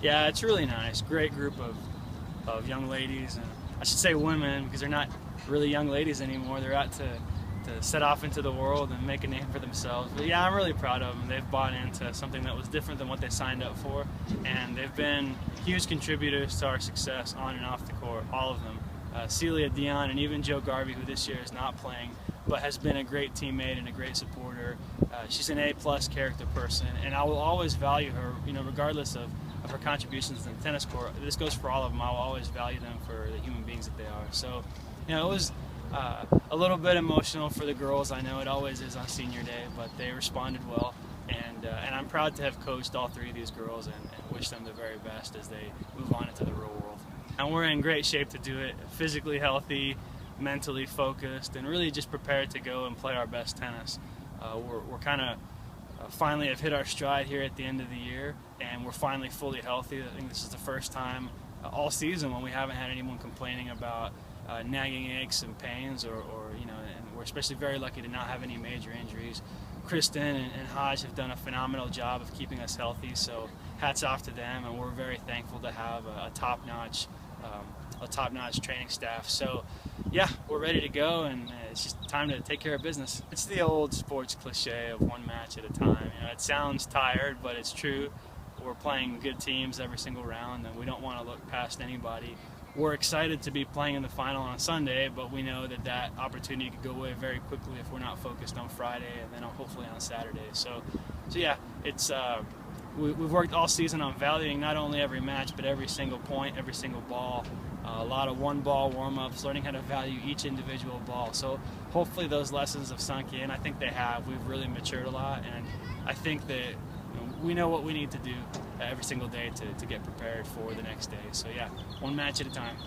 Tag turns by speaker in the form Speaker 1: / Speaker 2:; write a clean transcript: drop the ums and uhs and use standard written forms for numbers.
Speaker 1: Yeah, it's really nice. Great group of young ladies, and I should say women because they're not really young ladies anymore. They're out to set off into the world and make a name for themselves. But yeah, I'm really proud of them. They've bought into something that was different than what they signed up for, and they've been huge contributors to our success on and off the court, all of them. Celia Dion and even Joe Garvey, who this year is not playing, but has been a great teammate and a great supporter. She's an A-plus character person, and I will always value her, regardless of her contributions in the tennis court. This goes for all of them. I will always value them for the human beings that they are. So, it was a little bit emotional for the girls. I know it always is on senior day, but they responded well, and I'm proud to have coached all three of these girls and wish them the very best as they move on into the real world. And we're in great shape to do it, physically healthy, mentally focused, and really just prepared to go and play our best tennis. We're kind of finally have hit our stride here at the end of the year, and we're finally fully healthy. I think this is the first time all season when we haven't had anyone complaining about nagging aches and pains, or and we're especially very lucky to not have any major injuries. Kristen and Hodge have done a phenomenal job of keeping us healthy, so hats off to them, and we're very thankful to have a top-notch training staff. So yeah, we're ready to go, and it's just time to take care of business. It's the old sports cliche of one match at a time. It sounds tired, but it's true. We're playing good teams every single round, and we don't want to look past anybody. We're excited to be playing in the final on Sunday, but we know that opportunity could go away very quickly if we're not focused on Friday and then hopefully on Saturday. So yeah, it's we've worked all season on valuing not only every match, but every single point, every single ball. A lot of one-ball warm-ups, learning how to value each individual ball. So hopefully those lessons have sunk in. I think they have. We've really matured a lot, and I think that we know what we need to do every single day to get prepared for the next day. So yeah, one match at a time.